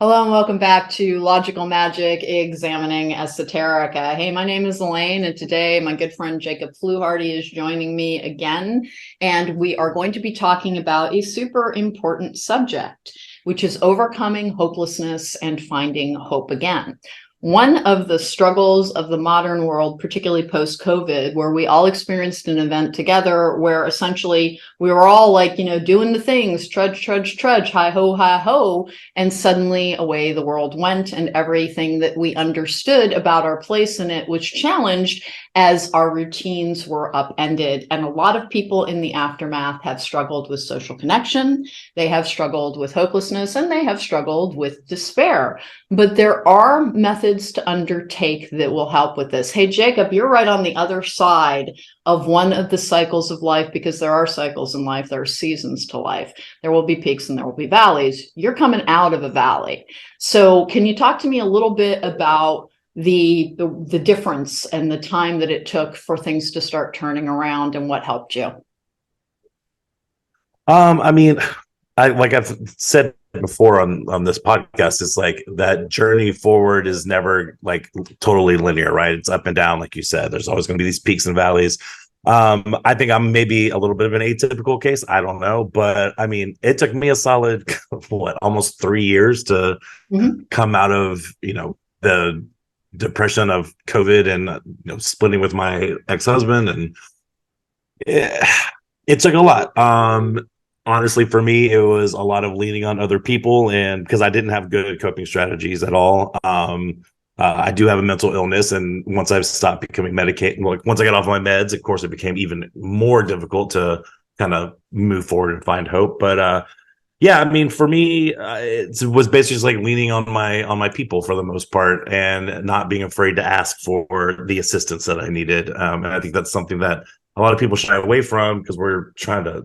Hello and welcome back to Logical Magic Examining Esoterica. Hey, my name is Alane, and today my good friend Jacob Fluharty is joining me again, and we are going to be talking about a super important subject, which is overcoming hopelessness and finding hope again. One of the struggles of the modern world, particularly post-COVID, where we all experienced an event together where essentially we were all like, doing the things, trudge, trudge, trudge, hi ho, and suddenly away the world went, and everything that we understood about our place in it was challenged as our routines were upended. And a lot of people in the aftermath have struggled with social connection, they have struggled with hopelessness, and they have struggled with despair. But there are methods to undertake that will help with this. Hey, Jacob, you're right on the other side of one of the cycles of life, because there are cycles in life, there are seasons to life. There will be peaks and there will be valleys. You're coming out of a valley. So can you talk to me a little bit about the difference and the time that it took for things to start turning around and what helped you? I mean, like I've said before on this podcast, it's like that journey forward is never like totally linear, right? It's up and down, like you said. There's always going to be these peaks and valleys. I think I'm maybe a little bit of an atypical case. I don't know, but I mean, it took me a solid almost 3 years to come out of the depression of COVID and splitting with my ex-husband, and it took a lot. Honestly, for me, it was a lot of leaning on other people, and because I didn't have good coping strategies at all. I do have a mental illness, and once I've stopped becoming medicated, like once I got off my meds, of course, it became even more difficult to kind of move forward and find hope. But yeah, I mean, for me, it was basically just like leaning on my people for the most part, and not being afraid to ask for the assistance that I needed. And I think that's something that a lot of people shy away from because we're trying to,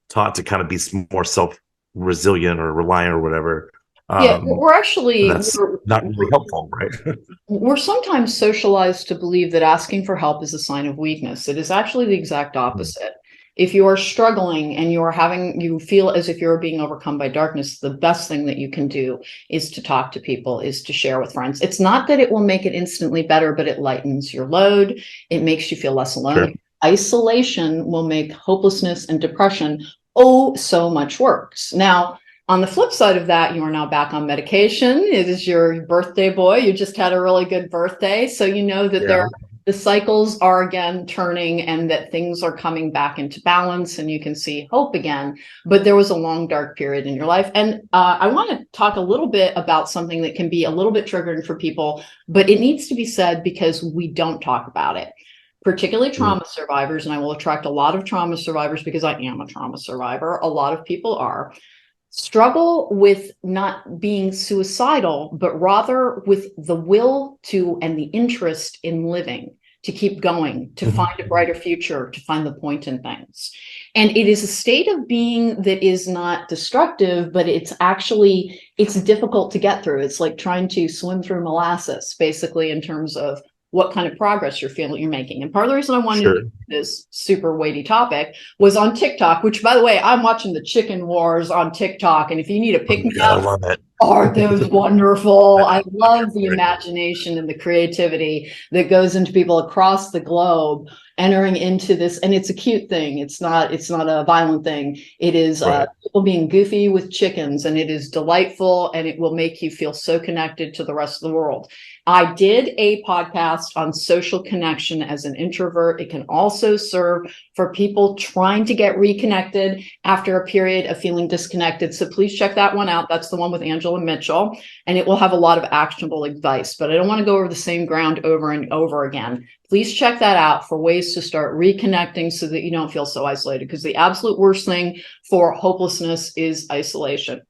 taught to kind of be more self-resilient or reliant or whatever. Yeah, And that's not really helpful, right? we're sometimes socialized to believe that asking for help is a sign of weakness. It is actually the exact opposite. If you are struggling and you feel as if you're being overcome by darkness, the best thing that you can do is to talk to people, is to share with friends. It's not that it will make it instantly better, but it lightens your load. It makes you feel less alone. Sure. Isolation will make hopelessness and depression so much worse. Now, on the flip side of that, you are now back on medication. It is your birthday boy. You just had a really good birthday. So you know that the cycles are again turning and that things are coming back into balance and you can see hope again. But there was a long, dark period in your life. And I want to talk a little bit about something that can be a little bit triggering for people, but it needs to be said because we don't talk about it. Particularly trauma survivors, and I will attract a lot of trauma survivors because I am a trauma survivor. A lot of people struggle with not being suicidal, but rather with the will to and the interest in living, to keep going, to find a brighter future, to find the point in things. And it is a state of being that is not destructive, but it's difficult to get through. It's like trying to swim through molasses, basically, in terms of what kind of progress you're making. And part of the reason I wanted to do this super weighty topic was on TikTok, which, by the way, I'm watching the chicken wars on TikTok. And if you need a pick-me-up, I love it. Aren't those wonderful? I love the imagination and the creativity that goes into people across the globe entering into this. And it's a cute thing. It's not a violent thing. It is people being goofy with chickens, and it is delightful, and it will make you feel so connected to the rest of the world. I did a podcast on social connection as an introvert. It can also serve for people trying to get reconnected after a period of feeling disconnected. So please check that one out. That's the one with Angela Mitchell, and it will have a lot of actionable advice, but I don't want to go over the same ground over and over again. Please check that out for ways to start reconnecting so that you don't feel so isolated, because the absolute worst thing for hopelessness is isolation.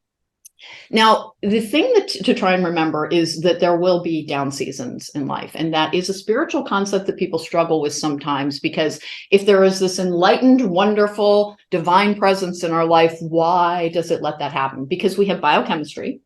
Now, the thing to try and remember is that there will be down seasons in life, and that is a spiritual concept that people struggle with sometimes, because if there is this enlightened, wonderful, divine presence in our life, why does it let that happen? Because we have biochemistry,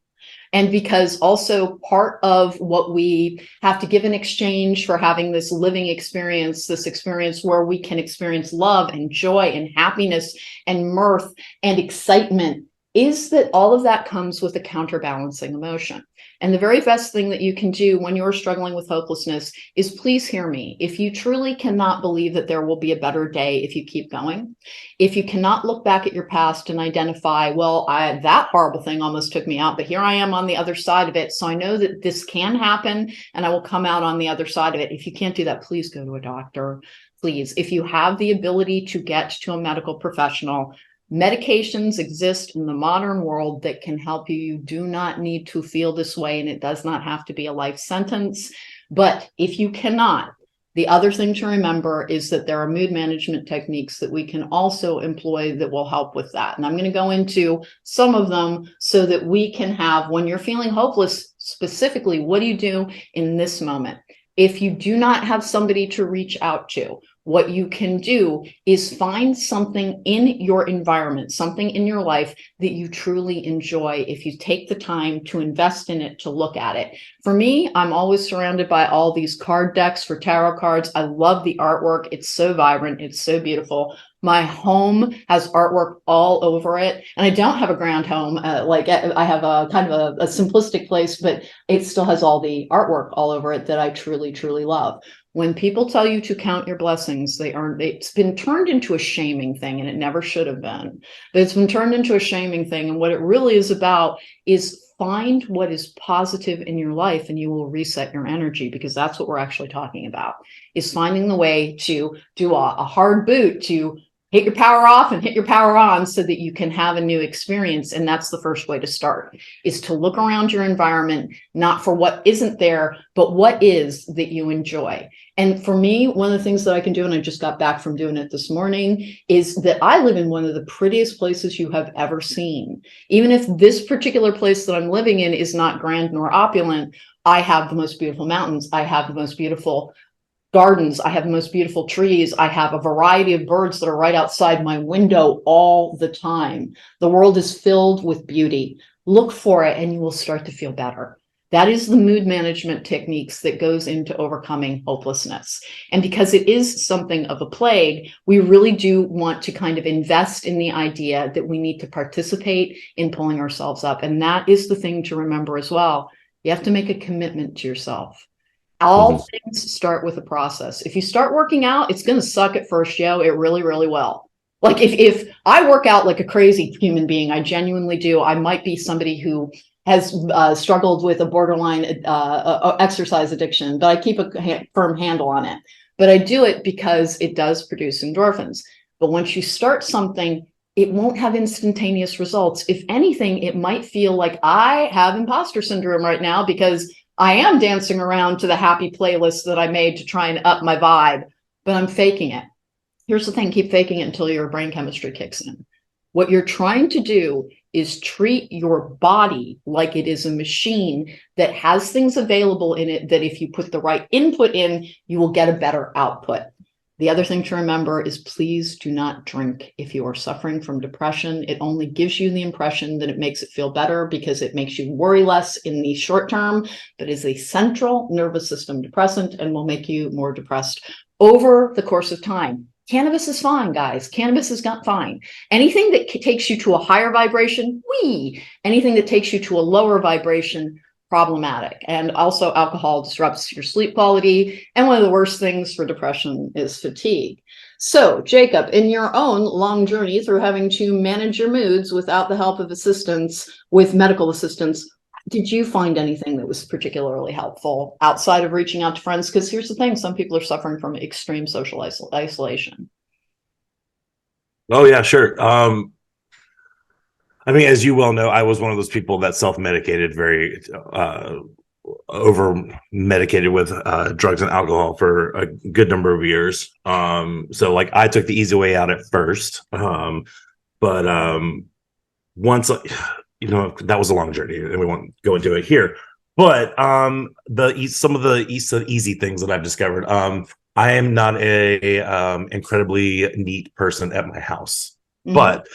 and because also part of what we have to give in exchange for having this living experience, this experience where we can experience love and joy and happiness and mirth and excitement is that all of that comes with a counterbalancing emotion. And the very best thing that you can do when you're struggling with hopelessness is, please hear me. If you truly cannot believe that there will be a better day if you keep going, if you cannot look back at your past and identify, well, that horrible thing almost took me out, but here I am on the other side of it. So I know that this can happen and I will come out on the other side of it. If you can't do that, please go to a doctor. Please, if you have the ability to get to a medical professional, medications exist in the modern world that can help you. You do not need to feel this way, and it does not have to be a life sentence. But if you cannot, the other thing to remember is that there are mood management techniques that we can also employ that will help with that. And I'm going to go into some of them so that we can have, when you're feeling hopeless, specifically, what do you do in this moment? If you do not have somebody to reach out to, what you can do is find something in your environment, something in your life that you truly enjoy. If you take the time to invest in it, to look at it. For me, I'm always surrounded by all these card decks for tarot cards. I love the artwork. It's so vibrant. It's so beautiful. My home has artwork all over it. And I don't have a grand home. Like I have a kind of a simplistic place, but it still has all the artwork all over it that I truly, truly love. When people tell you to count your blessings, it's been turned into a shaming thing, and it never should have been. But it's been turned into a shaming thing. And what it really is about is find what is positive in your life, and you will reset your energy, because that's what we're actually talking about, is finding the way to do a hard boot, to hit your power off and hit your power on so that you can have a new experience. And that's the first way to start, is to look around your environment, not for what isn't there, but what is that you enjoy. And for me, one of the things that I can do, and I just got back from doing it this morning, is that I live in one of the prettiest places you have ever seen. Even if this particular place that I'm living in is not grand nor opulent, I have the most beautiful mountains. I have the most beautiful gardens. I have the most beautiful trees. I have a variety of birds that are right outside my window all the time. The world is filled with beauty. Look for it and you will start to feel better. That is the mood management techniques that goes into overcoming hopelessness. And because it is something of a plague, we really do want to kind of invest in the idea that we need to participate in pulling ourselves up. And that is the thing to remember as well. You have to make a commitment to yourself. All things start with a process. If you start working out, it's going to suck at first, Joe. It really, really will. Like if I work out like a crazy human being, I genuinely do. I might be somebody who has struggled with a borderline exercise addiction, but I keep a firm handle on it. But I do it because it does produce endorphins. But once you start something, it won't have instantaneous results. If anything, it might feel like I have imposter syndrome right now because I am dancing around to the happy playlist that I made to try and up my vibe, but I'm faking it. Here's the thing, keep faking it until your brain chemistry kicks in. What you're trying to do is treat your body like it is a machine that has things available in it that if you put the right input in, you will get a better output. The other thing to remember is, please do not drink if you are suffering from depression. It only gives you the impression that it makes it feel better because it makes you worry less in the short term, but is a central nervous system depressant and will make you more depressed over the course of time. Cannabis is fine, guys. Cannabis is not fine. Anything that takes you to a higher vibration, anything that takes you to a lower vibration, problematic. And also alcohol disrupts your sleep quality. And one of the worst things for depression is fatigue. So Jacob, in your own long journey through having to manage your moods without the help of assistance, with medical assistance, did you find anything that was particularly helpful outside of reaching out to friends? Because here's the thing, some people are suffering from extreme social isolation. Oh yeah, sure. I mean, as you well know, I was one of those people that self-medicated, very over-medicated with drugs and alcohol for a good number of years. So like I took the easy way out at first. But once, that was a long journey and we won't go into it here. But some of the easy things that I've discovered, I am not a incredibly neat person at my house, but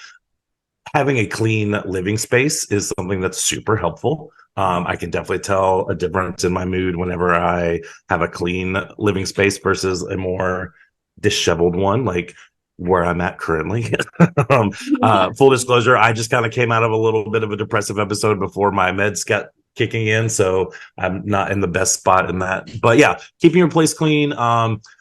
having a clean living space is something that's super helpful. I can definitely tell a difference in my mood whenever I have a clean living space versus a more disheveled one. Like where I'm at currently. Full disclosure, I just kind of came out of a little bit of a depressive episode before my meds got kicking in, so I'm not in the best spot in that. But yeah, keeping your place clean.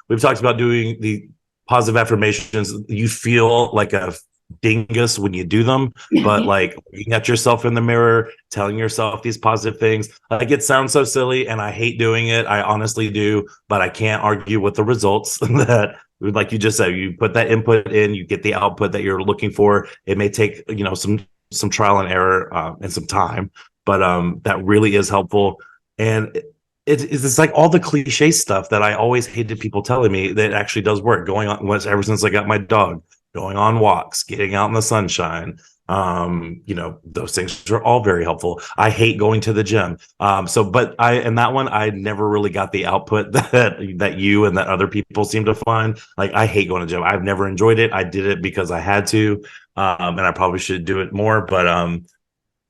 We've talked about doing the positive affirmations. You feel like a dingus when you do them, but like looking at yourself in the mirror, telling yourself these positive things, like it sounds so silly and I hate doing it. I honestly do, but I can't argue with the results that, like you just said, you put that input in, you get the output that you're looking for. It may take, some trial and error and some time, but that really is helpful. And it's like all the cliche stuff that I always hated people telling me that actually does work. Going on ever since I got my dog, going on walks, getting out in the sunshine. Those things are all very helpful. I hate going to the gym. But in that one, I never really got the output that you and that other people seem to find. Like, I hate going to the gym. I've never enjoyed it. I did it because I had to, and I probably should do it more. But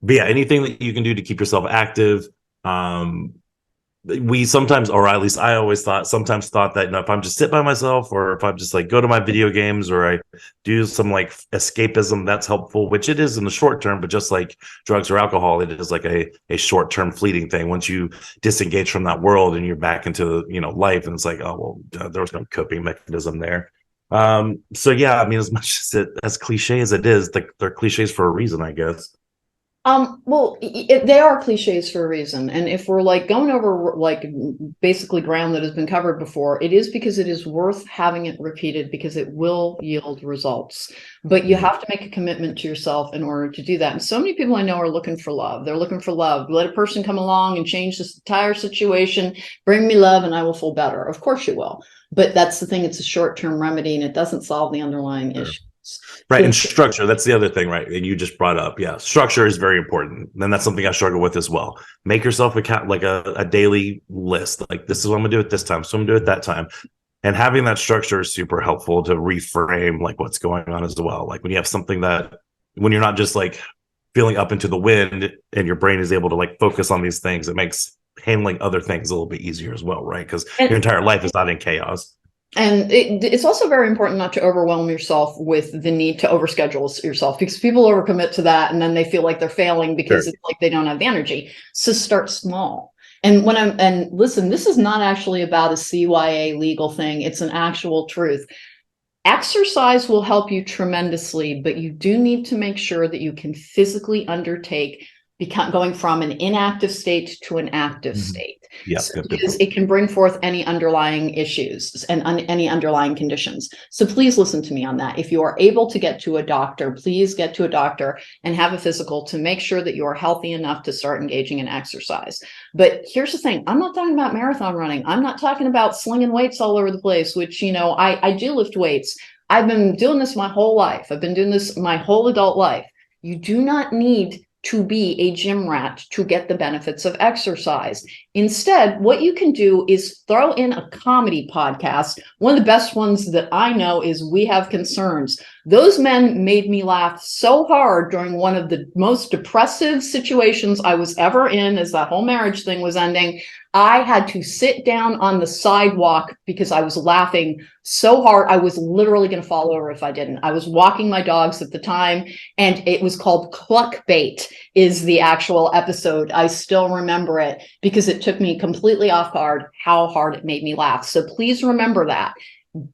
yeah, anything that you can do to keep yourself active. We sometimes, or at least I always sometimes thought that, if I'm just sit by myself, or if I'm just like go to my video games, or I do some like escapism, that's helpful, which it is in the short term. But just like drugs or alcohol, it is like a short term fleeting thing. Once you disengage from that world and you're back into life, and it's like, oh well, there was no coping mechanism there. So yeah, I mean, as much as cliche as it is, they're cliches for a reason, I guess. Well, they are cliches for a reason. And if we're like going over like basically ground that has been covered before, it is because it is worth having it repeated, because it will yield results. But you have to make a commitment to yourself in order to do that. And so many people I know are looking for love. They're looking for love. Let a person come along and change this entire situation, bring me love, and I will feel better. Of course you will. But that's the thing. It's a short-term remedy, and it doesn't solve the underlying issue. Right. And structure, that's the other thing, right? And you just brought up, yeah, structure is very important. And that's something I struggle with as well. Make yourself a daily list. Like, this is what I'm gonna do at this time, so I'm gonna do it that time. And having that structure is super helpful to reframe like what's going on as well. Like when you have something when you're not just like feeling up into the wind, and your brain is able to like focus on these things, it makes handling other things a little bit easier as well, right? Because your entire life is not in chaos. And it's also very important not to overwhelm yourself with the need to overschedule yourself, because people overcommit to that and then they feel like they're failing because it's like they don't have the energy. So start small. And listen, this is not actually about a CYA legal thing. It's an actual truth. Exercise will help you tremendously, but you do need to make sure that you can physically undertake going from an inactive state to an active state. Yes, because it can bring forth any underlying issues and any underlying conditions. So please listen to me on that. If you are able to get to a doctor, please get to a doctor and have a physical to make sure that you are healthy enough to start engaging in exercise. But here's the thing. I'm not talking about marathon running. I'm not talking about slinging weights all over the place, which, I do lift weights. I've been doing this my whole life. I've been doing this my whole adult life. You do not need to be a gym rat to get the benefits of exercise. Instead, what you can do is throw in a comedy podcast. One of the best ones that I know is We Have Concerns. Those men made me laugh so hard during one of the most depressive situations I was ever in, as that whole marriage thing was ending. I had to sit down on the sidewalk because I was laughing so hard. I was literally going to fall over if I didn't. I was walking my dogs at the time, and it was called Cluckbait is the actual episode. I still remember it because it took me completely off guard how hard it made me laugh. So please remember that.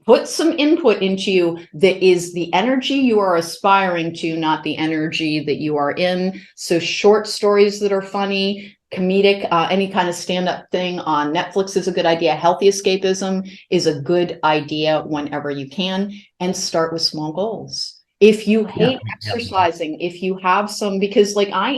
Put some input into you that is the energy you are aspiring to, not the energy that you are in. So short stories that are funny, comedic, any kind of stand-up thing on Netflix is a good idea. Healthy escapism is a good idea whenever you can, and start with small goals. If you hate exercising, if you have some, because like I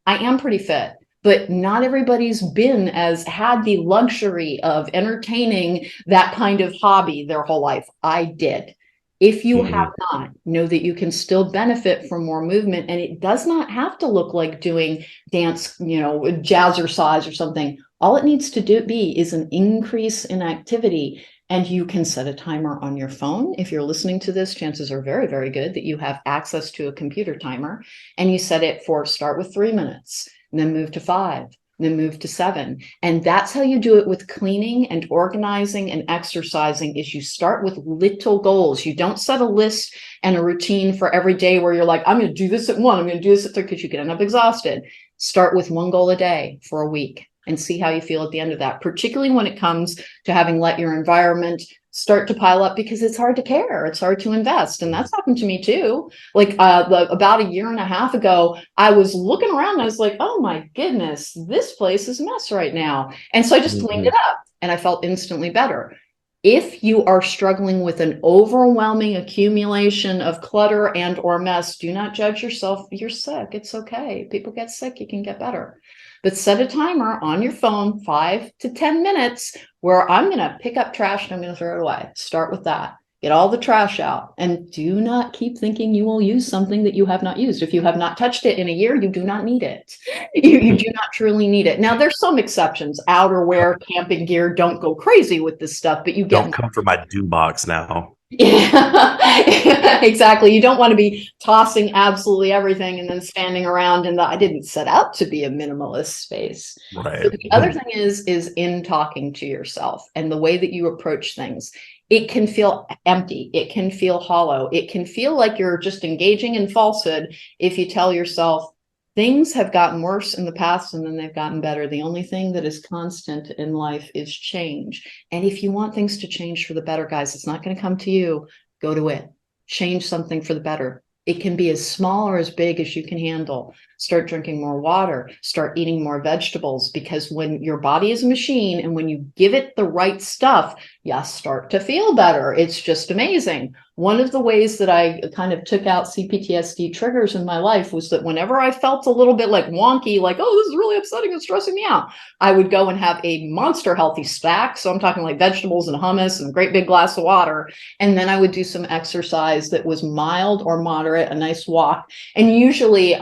am pretty fit, but not everybody's had the luxury of entertaining that kind of hobby their whole life. I did. If you have not, know that you can still benefit from more movement, and it does not have to look like doing dance, jazzercise or something. All it needs to be is an increase in activity, and you can set a timer on your phone. If you're listening to this, chances are very, very good that you have access to a computer timer, and you set it for start with 3 minutes, and then move to 5, then move to 7. And that's how you do it with cleaning and organizing and exercising, is you start with little goals. You don't set a list and a routine for every day where you're like, I'm going to do this at 1, I'm going to do this at 3, because you can end up exhausted. Start with 1 goal a day for a week and see how you feel at the end of that, particularly when it comes to having let your environment start to pile up, because it's hard to care. It's hard to invest. And that's happened to me too. Like about a year and a half ago, I was looking around and I was like, oh my goodness, this place is a mess right now. And so I just cleaned it up and I felt instantly better. If you are struggling with an overwhelming accumulation of clutter and or mess, do not judge yourself. You're sick. It's okay. People get sick. You can get better. But set a timer on your phone, 5 to 10 minutes, where I'm going to pick up trash and I'm going to throw it away. Start with that. Get all the trash out. And do not keep thinking you will use something that you have not used. If you have not touched it in a year, you do not need it. You do not truly need it. Now, there's some exceptions. Outerwear, camping gear, don't go crazy with this stuff, but you get... Don't come for my do box now. Yeah, exactly. You don't want to be tossing absolutely everything and then standing around in the, I didn't set out to be a minimalist space. Right. So the other thing is in talking to yourself and the way that you approach things. It can feel empty. It can feel hollow. It can feel like you're just engaging in falsehood if you tell yourself, things have gotten worse in the past and then they've gotten better. The only thing that is constant in life is change. And if you want things to change for the better, guys, it's not going to come to you. Go to it. Change something for the better. It can be as small or as big as you can handle. Start drinking more water. Start eating more vegetables, because when your body is a machine and when you give it the right stuff, you start to feel better. It's just amazing. One of the ways that I kind of took out CPTSD triggers in my life was that whenever I felt a little bit like wonky, like, oh, this is really upsetting and stressing me out, I would go and have a monster healthy snack. So I'm talking like vegetables and hummus and a great big glass of water. And then I would do some exercise that was mild or moderate, a nice walk, and usually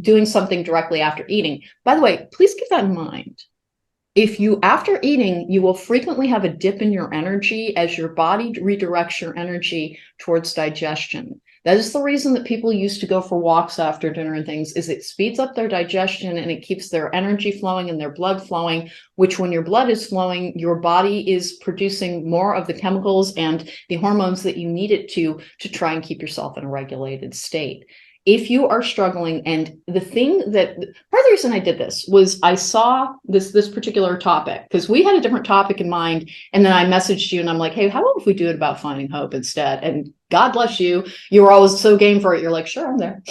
doing something directly after eating. By the way, please keep that in mind. If you, after eating, you will frequently have a dip in your energy as your body redirects your energy towards digestion. That is the reason that people used to go for walks after dinner and things, is it speeds up their digestion and it keeps their energy flowing and their blood flowing, which when your blood is flowing, your body is producing more of the chemicals and the hormones that you need it to try and keep yourself in a regulated state. If you are struggling, and the thing that, part of the reason I did this was I saw this particular topic, because we had a different topic in mind, and then I messaged you and I'm like, hey, how about if we do it about finding hope instead? And God bless you. You were always so game for it. You're like, sure, I'm there.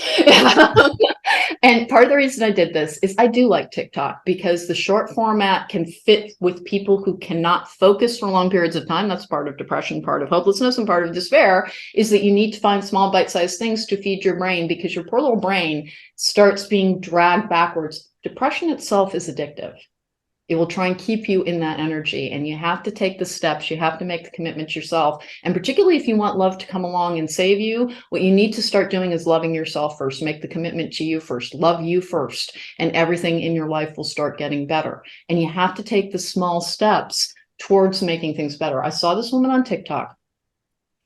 And part of the reason I did this is I do like TikTok, because the short format can fit with people who cannot focus for long periods of time. That's part of depression, part of hopelessness, and part of despair, is that you need to find small bite-sized things to feed your brain, because your poor little brain starts being dragged backwards. Depression itself is addictive. It will try and keep you in that energy, and you have to take the steps. You have to make the commitment yourself. And particularly if you want love to come along and save you, what you need to start doing is loving yourself first. Make the commitment to you first. Love you first, and everything in your life will start getting better. And you have to take the small steps towards making things better. I saw this woman on TikTok,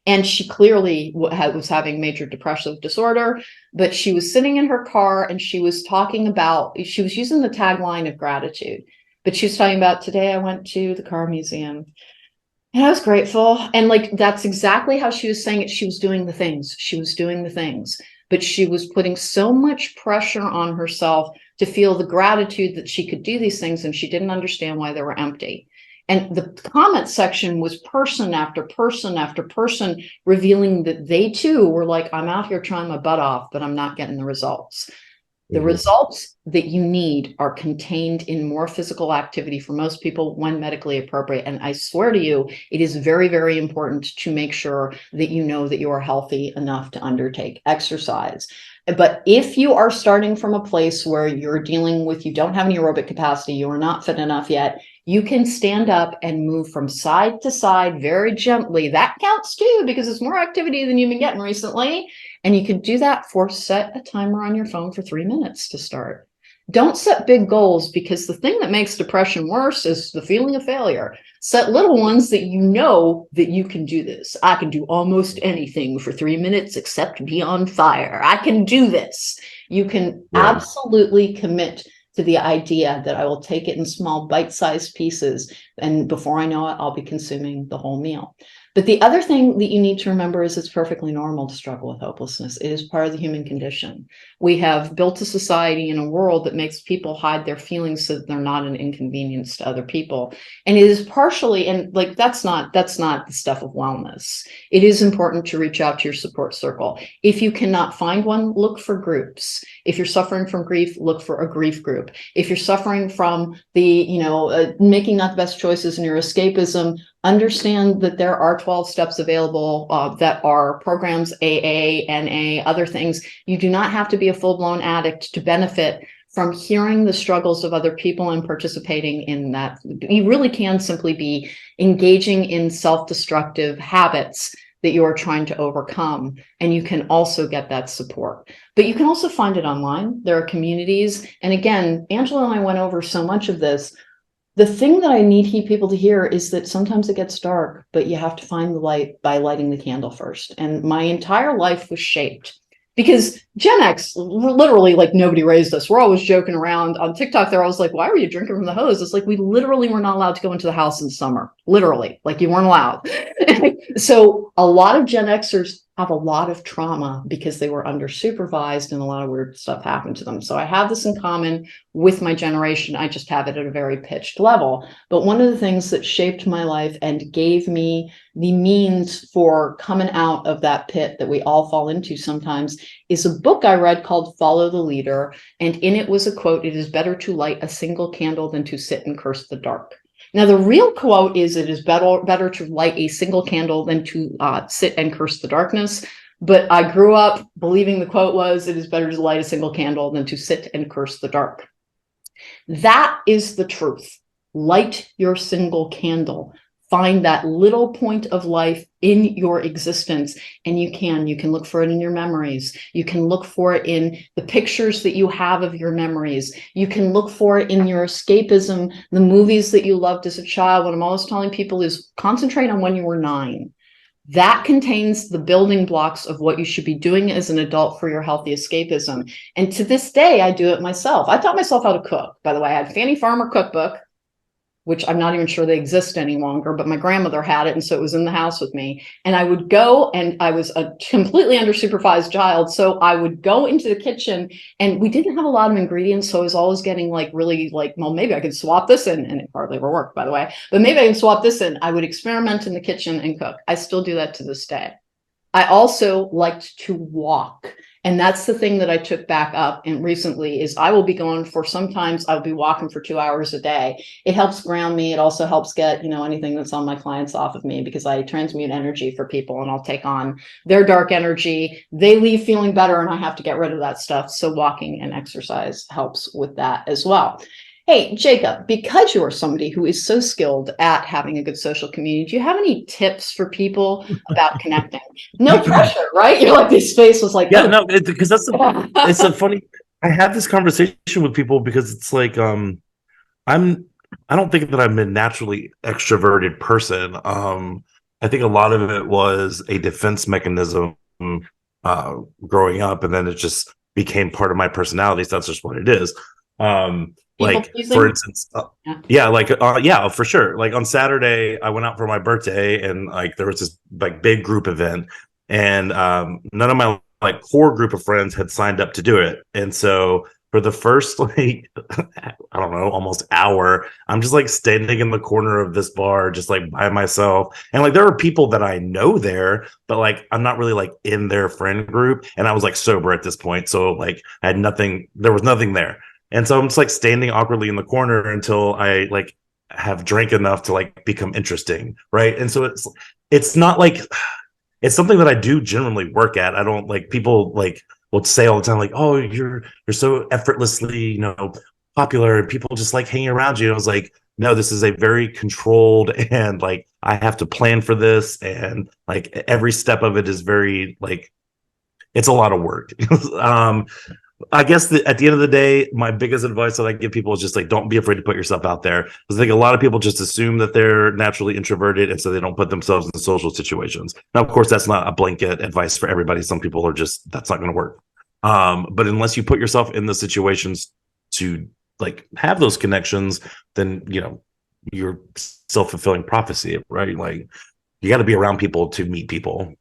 and she clearly was having major depressive disorder, but she was sitting in her car and she was talking about, she was using the tagline of gratitude. But she was talking about, today I went to the car museum and I was grateful. And like, that's exactly how she was saying it. She was doing the things. She was doing the things. But she was putting so much pressure on herself to feel the gratitude that she could do these things. And she didn't understand why they were empty. And the comment section was person after person after person revealing that they too were like, I'm out here trying my butt off, but I'm not getting the results. The results that you need are contained in more physical activity for most people when medically appropriate. And I swear to you, it is very, very important to make sure that you know that you are healthy enough to undertake exercise. But if you are starting from a place where you're dealing with, you don't have any aerobic capacity, you are not fit enough yet, you can stand up and move from side to side very gently. That counts too, because it's more activity than you've been getting recently. And you can do that set a timer on your phone for 3 minutes to start. Don't set big goals, because the thing that makes depression worse is the feeling of failure. Set little ones that you know that you can do this. I can do almost anything for 3 minutes except be on fire. I can do this. You can absolutely commit to the idea that I will take it in small bite-sized pieces, and before I know it, I'll be consuming the whole meal. But the other thing that you need to remember is it's perfectly normal to struggle with hopelessness. It is part of the human condition. We have built a society and a world that makes people hide their feelings so that they're not an inconvenience to other people. And it is partially, and like that's not the stuff of wellness. It is important to reach out to your support circle. If you cannot find one, look for groups. If you're suffering from grief, look for a grief group. If you're suffering from the, making not the best choices in your escapism, understand that there are 12 steps available that are programs, AA, NA, other things. You do not have to be a full-blown addict to benefit from hearing the struggles of other people and participating in that. You really can simply be engaging in self-destructive habits that you are trying to overcome, and you can also get that support. But you can also find it online. There are communities. And again, Angela and I went over so much of this. The thing that I need people to hear is that sometimes it gets dark, but you have to find the light by lighting the candle first. And my entire life was shaped because Gen X, literally, like, nobody raised us. We're always joking around on TikTok. They're always like, why were you drinking from the hose? It's like, we literally were not allowed to go into the house in summer. Literally, like, you weren't allowed. So a lot of Gen Xers have a lot of trauma because they were under supervised and a lot of weird stuff happened to them. So I have this in common with my generation. I just have it at a very pitched level. But one of the things that shaped my life and gave me the means for coming out of that pit that we all fall into sometimes is a book I read called Follow the Leader. And in it was a quote, "It is better to light a single candle than to sit and curse the dark." Now, the real quote is, "It is better to light a single candle than to sit and curse the darkness." But I grew up believing the quote was, "It is better to light a single candle than to sit and curse the dark." That is the truth. Light your single candle. Find that little point of life in your existence, and you can look for it in your memories. You can look for it in the pictures that you have of your memories. You can look for it in your escapism, the movies that you loved as a child. What I'm always telling people is concentrate on when you were 9. That contains the building blocks of what you should be doing as an adult for your healthy escapism. And to this day, I do it myself. I taught myself how to cook. By the way, I had Fannie Farmer cookbook, which I'm not even sure they exist any longer, but my grandmother had it, and so it was in the house with me. And I would go, and I was a completely under-supervised child, so I would go into the kitchen, and we didn't have a lot of ingredients, so I was always getting like really like, well, maybe I could swap this in, and it hardly ever worked, by the way, but maybe I can swap this in. I would experiment in the kitchen and cook. I still do that to this day. I also liked to walk. And that's the thing that I took back up and recently is I will be going for, sometimes I'll be walking for 2 hours a day. It helps ground me. It also helps get, anything that's on my clients off of me, because I transmute energy for people and I'll take on their dark energy. They leave feeling better and I have to get rid of that stuff. So walking and exercise helps with that as well. Hey, Jacob, because you are somebody who is so skilled at having a good social community, do you have any tips for people about connecting? No pressure, right? You're like, this face was like, yeah, oh. no, because it's a funny. I have this conversation with people because it's like, I don't think that I'm a naturally extroverted person. I think a lot of it was a defense mechanism growing up, and then it just became part of my personality. So that's just what it is. Like, for instance, yeah, for sure. Like on Saturday, I went out for my birthday, and like there was this like big group event, and none of my like core group of friends had signed up to do it. And so for the first like I don't know, almost hour, I'm just like standing in the corner of this bar, just like by myself. And like there are people that I know there, but like I'm not really like in their friend group. And I was like sober at this point, so like I had nothing. There was nothing there. And so I'm just like standing awkwardly in the corner until I like have drank enough to like become interesting, right? And so it's not like, it's something that I do generally work at. I don't like, people like will say all the time like, oh, you're so effortlessly popular and people just like hanging around you. And I was like, no, this is a very controlled, and like I have to plan for this, and like every step of it is very like, it's a lot of work. I guess at the end of the day, my biggest advice that I give people is just like, don't be afraid to put yourself out there. Because I think a lot of people just assume that they're naturally introverted, and so they don't put themselves in social situations. Now, of course, that's not a blanket advice for everybody. Some people are just, that's not going to work. But unless you put yourself in the situations to like have those connections, then you're self-fulfilling prophecy, right? Like you got to be around people to meet people.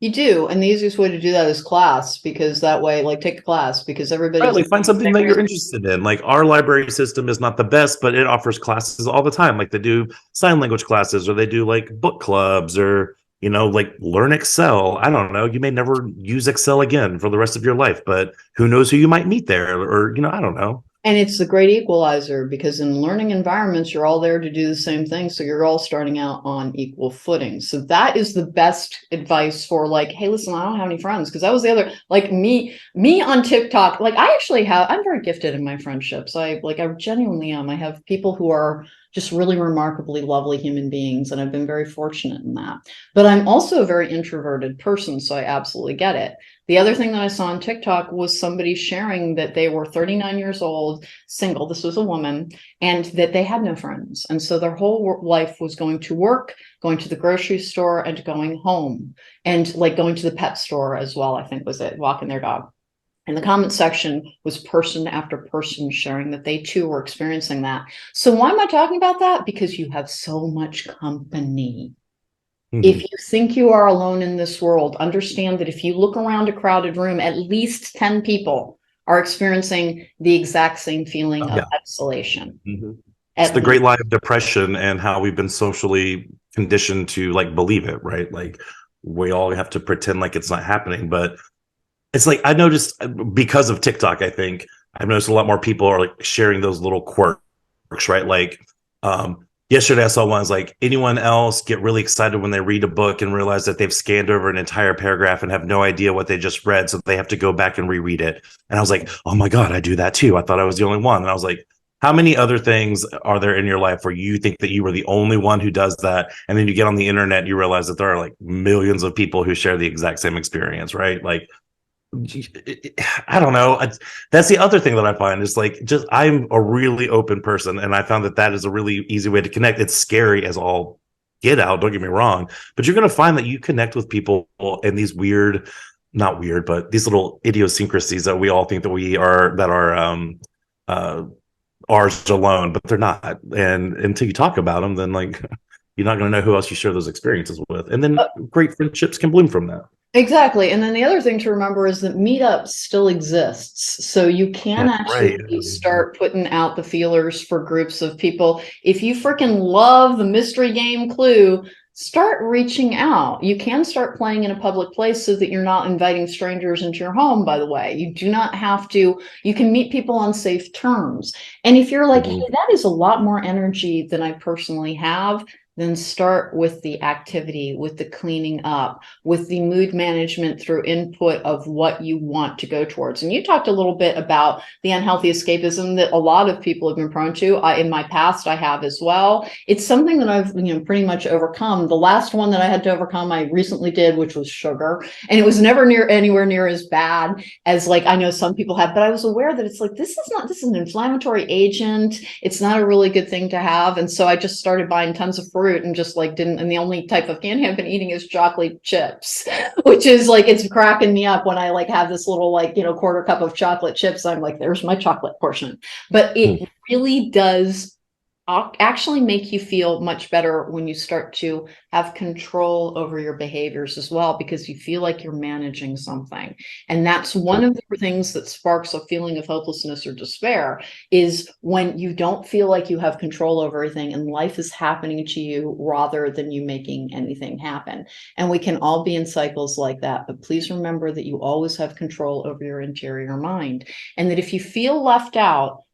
You do, and the easiest way to do that is class, because that way, like, take a class, because Right, everybody's like find something that you're interested in. Like our library system is not the best, but it offers classes all the time. Like they do sign language classes, or they do like book clubs, or like learn Excel. I don't know. You may never use Excel again for the rest of your life, but who knows who you might meet there, or I don't know. And it's the great equalizer, because in learning environments, you're all there to do the same thing. So you're all starting out on equal footing. So that is the best advice for, like, hey, listen, I don't have any friends. Because that was the other, like, me on TikTok. Like, I'm very gifted in my friendships. I genuinely am. I have people who are just really remarkably lovely human beings. And I've been very fortunate in that. But I'm also a very introverted person. So I absolutely get it. The other thing that I saw on TikTok was somebody sharing that they were 39 years old, single. This was a woman, and that they had no friends. And so their whole life was going to work, going to the grocery store, and going home, and like going to the pet store as well, I think was it, walking their dog. And the comment section was person after person sharing that they too were experiencing that. So why am I talking about that? Because you have so much company. If you think you are alone in this world, understand that if you look around a crowded room, at least 10 people are experiencing the exact same feeling of isolation. It's the great lie of depression and how we've been socially conditioned to like believe it, right? Like we all have to pretend like it's not happening. But it's like I noticed because of TikTok, I think I've noticed a lot more people are like sharing those little quirks, right? Like yesterday I saw one was like, anyone else get really excited when they read a book and realize that they've scanned over an entire paragraph and have no idea what they just read, so they have to go back and reread it. And I was like, oh my God, I do that too. I thought I was the only one. And I was like, how many other things are there in your life where you think that you were the only one who does that? And then you get on the internet and you realize that there are like millions of people who share the exact same experience, right? Like I don't know. That's the other thing that I find is like, just I'm a really open person, and I found that that is a really easy way to connect. It's scary as all get out, don't get me wrong, but you're going to find that you connect with people in these weird, not weird, but these little idiosyncrasies that we all think that we are, that are ours alone, but they're not. And until you talk about them, then like you're not going to know who else you share those experiences with, and then great friendships can bloom from that. Exactly. And then the other thing to remember is that meetups still exists. So you can actually start putting out the feelers for groups of people. If you freaking love the mystery game Clue, start reaching out. You can start playing in a public place so that you're not inviting strangers into your home, by the way. You do not have to, you can meet people on safe terms. And if you're like, hey, that is a lot more energy than I personally have, then start with the activity, with the cleaning up, with the mood management through input of what you want to go towards. And you talked a little bit about the unhealthy escapism that a lot of people have been prone to. In my past, I have as well. It's something that I've pretty much overcome. The last one that I had to overcome, I recently did, which was sugar. And it was never anywhere near as bad as like I know some people have, but I was aware that it's like, this is an inflammatory agent. It's not a really good thing to have. And so I just started buying tons of fruit and just like didn't, and the only type of candy I've been eating is chocolate chips, which is like, it's cracking me up when I like have this little like, quarter cup of chocolate chips. I'm like, there's my chocolate portion. But it really does actually make you feel much better when you start to have control over your behaviors as well, because you feel like you're managing something. And that's one of the things that sparks a feeling of hopelessness or despair, is when you don't feel like you have control over everything and life is happening to you rather than you making anything happen. And we can all be in cycles like that, but please remember that you always have control over your interior mind, and that if you feel left out,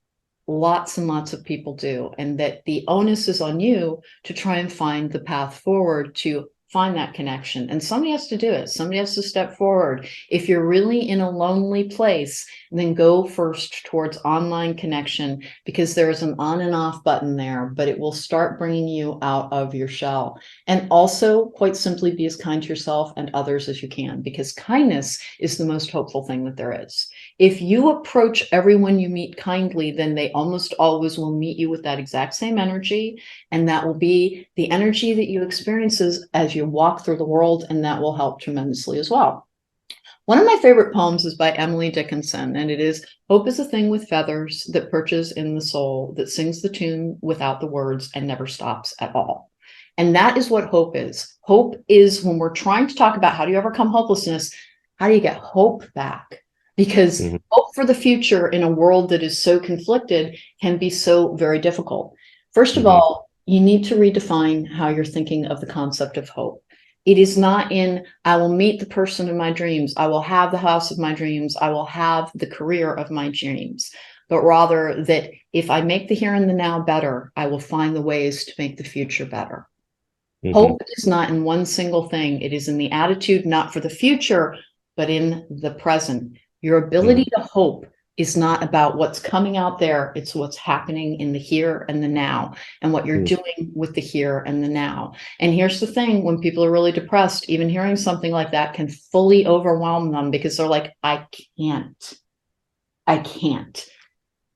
lots and lots of people do, and that the onus is on you to try and find the path forward to find that connection. And somebody has to do it. Somebody has to step forward. If you're really in a lonely place, then go first towards online connection, because there's an on and off button there, but it will start bringing you out of your shell. And also, quite simply, be as kind to yourself and others as you can, because kindness is the most hopeful thing that there is. If you approach everyone you meet kindly, then they almost always will meet you with that exact same energy. And that will be the energy that you experience as you walk through the world. And that will help tremendously as well. One of my favorite poems is by Emily Dickinson, and it is, "Hope is a thing with feathers that perches in the soul, that sings the tune without the words and never stops at all." And that is what hope is. Hope is, when we're trying to talk about how do you overcome hopelessness, how do you get hope back? Because hope for the future in a world that is so conflicted can be so very difficult. First of all, you need to redefine how you're thinking of the concept of hope. It is not in, I will meet the person of my dreams, I will have the house of my dreams, I will have the career of my dreams, but rather that if I make the here and the now better, I will find the ways to make the future better. Hope is not in one single thing. It is in the attitude, not for the future, but in the present. Your ability to hope is not about what's coming out there. It's what's happening in the here and the now, and what you're doing with the here and the now. And here's the thing, when people are really depressed, even hearing something like that can fully overwhelm them, because they're like, I can't.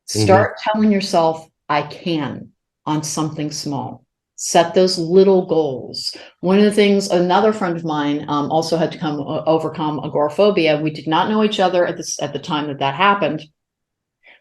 Start telling yourself, I can, on something small. Set those little goals. One of the things, another friend of mine also had to overcome agoraphobia. We did not know each other at the time that happened,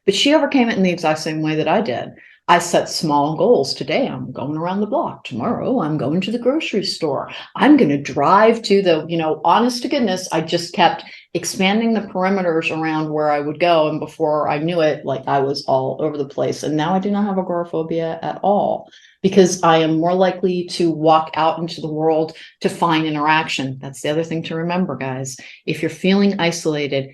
but she overcame it in the exact same way that I did. I set small goals. Today, I'm going around the block. Tomorrow, I'm going to the grocery store. I'm going to drive to the, honest to goodness, I just kept expanding the perimeters around where I would go. And before I knew it, like, I was all over the place. And now I do not have agoraphobia at all, because I am more likely to walk out into the world to find interaction. That's the other thing to remember, guys. If you're feeling isolated,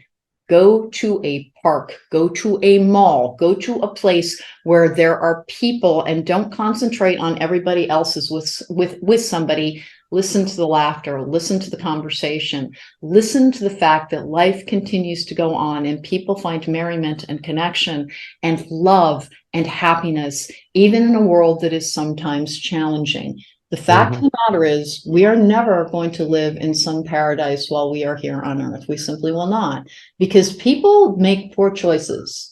go to a park, go to a mall, go to a place where there are people, and don't concentrate on everybody else's with somebody. Listen to the laughter, listen to the conversation, listen to the fact that life continues to go on, and people find merriment and connection and love and happiness, even in a world that is sometimes challenging. The fact of the matter is, we are never going to live in some paradise while we are here on earth. We simply will not, because people make poor choices.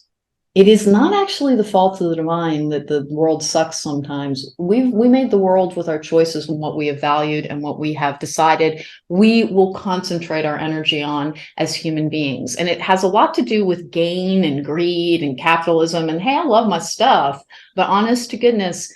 It is not actually the fault of the divine that the world sucks sometimes. We made the world with our choices and what we have valued and what we have decided we will concentrate our energy on as human beings. And it has a lot to do with gain and greed and capitalism. And hey, I love my stuff, but honest to goodness,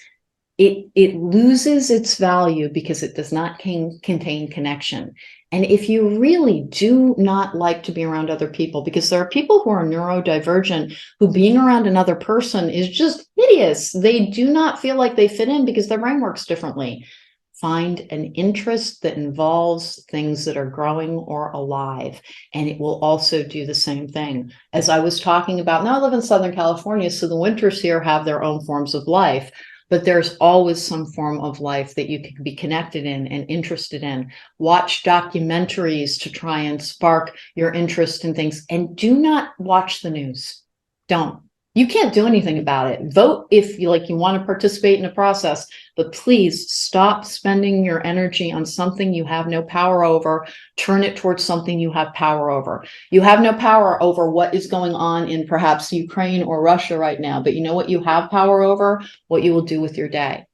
it loses its value because it does not contain connection. And if you really do not like to be around other people, because there are people who are neurodivergent, who being around another person is just hideous. They do not feel like they fit in because their brain works differently. Find an interest that involves things that are growing or alive, and it will also do the same thing. As I was talking about, now I live in Southern California, so the winters here have their own forms of life. But there's always some form of life that you can be connected in and interested in. Watch documentaries to try and spark your interest in things. And do not watch the news. Don't. You can't do anything about it. Vote if you want to participate in a process, but please stop spending your energy on something you have no power over. Turn it towards something you have power over. You have no power over what is going on in perhaps Ukraine or Russia right now, but you know what you have power over? What you will do with your day.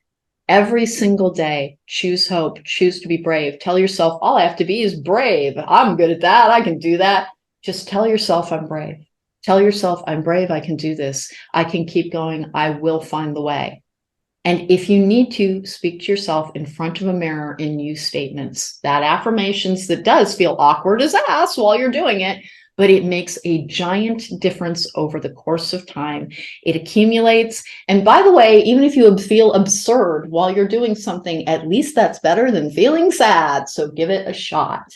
Every single day, choose hope, choose to be brave. Tell yourself, all I have to be is brave. I'm good at that. I can do that. Just tell yourself, I'm brave. Tell yourself, I'm brave, I can do this. I can keep going. I will find the way. And if you need to, speak to yourself in front of a mirror in new statements. That affirmations that does feel awkward as ass while you're doing it, but it makes a giant difference over the course of time. It accumulates. And by the way, even if you feel absurd while you're doing something, at least that's better than feeling sad. So give it a shot.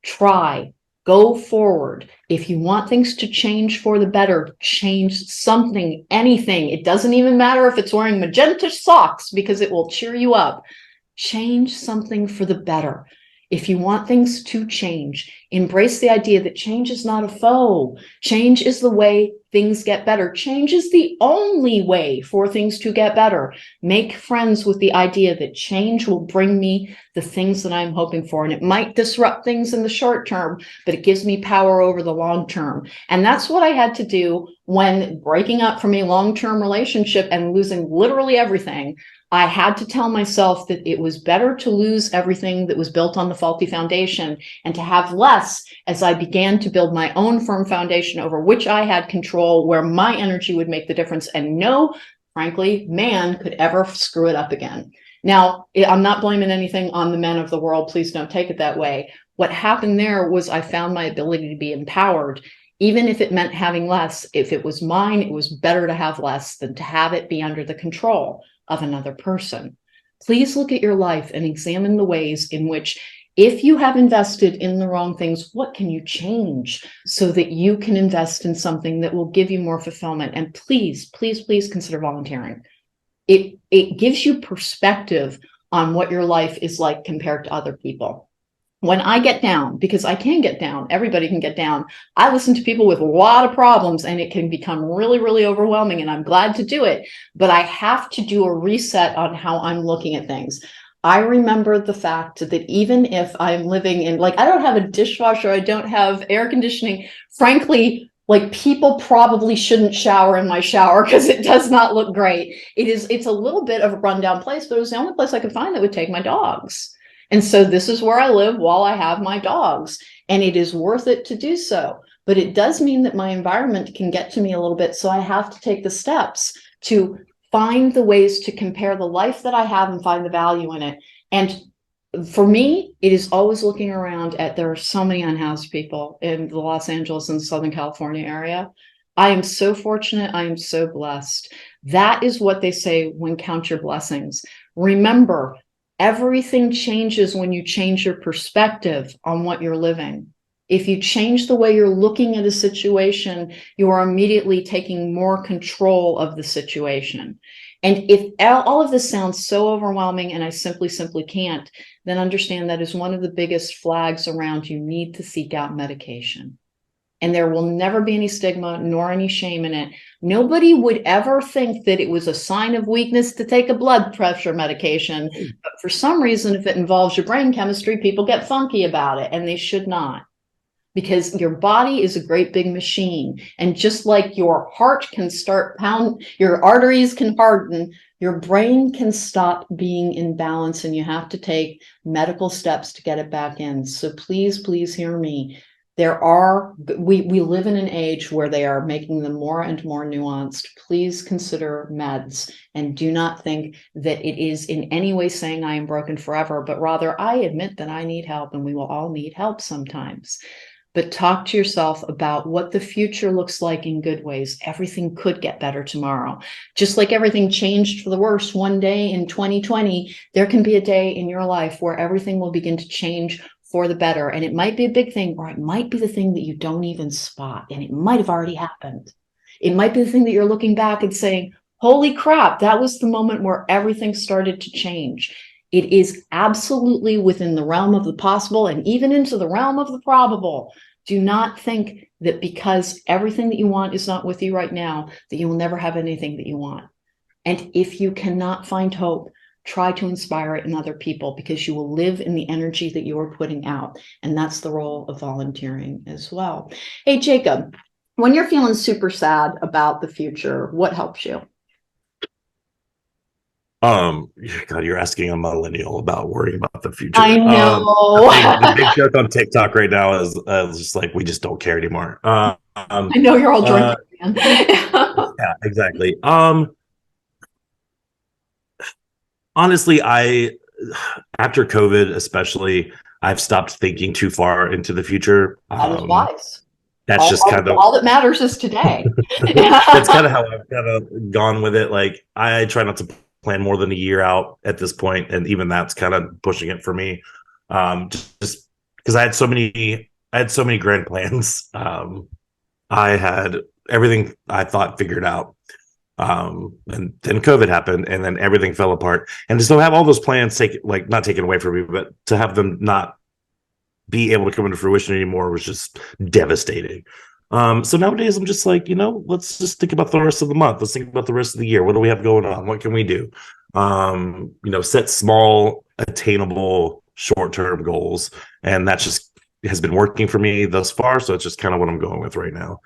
Try. Go forward. If you want things to change for the better, change something, anything. It doesn't even matter if it's wearing magenta socks, because it will cheer you up. Change something for the better. If you want things to change, embrace the idea that change is not a foe. Change is the way things get better. Change is the only way for things to get better. Make friends with the idea that change will bring me the things that I'm hoping for. And it might disrupt things in the short term, but it gives me power over the long term. And that's what I had to do when breaking up from a long-term relationship and losing literally everything. I had to tell myself that it was better to lose everything that was built on the faulty foundation and to have less as I began to build my own firm foundation over which I had control, where my energy would make the difference, and no, frankly, man could ever screw it up again. Now, I'm not blaming anything on the men of the world. Please don't take it that way. What happened there was I found my ability to be empowered, even if it meant having less. If it was mine, it was better to have less than to have it be under the control of another person. Please look at your life and examine the ways in which, if you have invested in the wrong things, what can you change so that you can invest in something that will give you more fulfillment? And please, please, please consider volunteering. It gives you perspective on what your life is like compared to other people. When I get down, because I can get down, everybody can get down, I listen to people with a lot of problems, and it can become really, really overwhelming, and I'm glad to do it, but I have to do a reset on how I'm looking at things. I remember the fact that even if I'm living in, like, I don't have a dishwasher, I don't have air conditioning, frankly, like, people probably shouldn't shower in my shower because it does not look great. It's a little bit of a rundown place, but it was the only place I could find that would take my dogs. And so this is where I live while I have my dogs, and it is worth it to do so. But it does mean that my environment can get to me a little bit. So I have to take the steps to find the ways to compare the life that I have and find the value in it. And for me, it is always looking around at, there are so many unhoused people in the Los Angeles and Southern California area. I am so fortunate. I am so blessed. That is what they say when count your blessings. Remember, everything changes when you change your perspective on what you're living. If you change the way you're looking at a situation, you are immediately taking more control of the situation. And if all of this sounds so overwhelming and I simply can't, then understand that is one of the biggest flags around you need to seek out medication. And there will never be any stigma nor any shame in it. Nobody would ever think that it was a sign of weakness to take a blood pressure medication. But for some reason, if it involves your brain chemistry, people get funky about it, and they should not. Because your body is a great big machine. And just like your heart can start pounding, your arteries can harden, your brain can stop being in balance, and you have to take medical steps to get it back in. So please, please hear me. We live in an age where they are making them more and more nuanced. Please consider meds, and do not think that it is in any way saying I am broken forever, but rather I admit that I need help, and we will all need help sometimes. But talk to yourself about what the future looks like in good ways. Everything could get better tomorrow. Just like everything changed for the worse one day in 2020, there can be a day in your life where everything will begin to change for the better. And it might be a big thing, or it might be the thing that you don't even spot, and it might have already happened. It might be the thing that you're looking back and saying, holy crap, that was the moment where everything started to change. It is absolutely within the realm of the possible and even into the realm of the probable. Do not think that because everything that you want is not with you right now, that you will never have anything that you want. And if you cannot find hope, try to inspire it in other people, because you will live in the energy that you are putting out. And that's the role of volunteering as well. Hey, Jacob, when you're feeling super sad about the future, what helps you? God, you're asking a millennial about worrying about the future. I know. The big joke on TikTok right now is just like, we just don't care anymore. I know you're all drinking. Yeah, exactly. Honestly, after COVID, especially, I've stopped thinking too far into the future. That is wise. That's just kind of all that matters is today. That's kind of how I've kind of gone with it. Like, I try not to plan more than a year out at this point, and even that's kind of pushing it for me. Just because I had so many grand plans. I had everything I thought figured out. And then COVID happened, and then everything fell apart. And to still have all those plans not taken away from me, but to have them not be able to come into fruition anymore was just devastating. So nowadays I'm just like, let's just think about the rest of the month. Let's think about the rest of the year. What do we have going on? What can we do? Set small, attainable, short-term goals. And that just has been working for me thus far. So it's just kind of what I'm going with right now.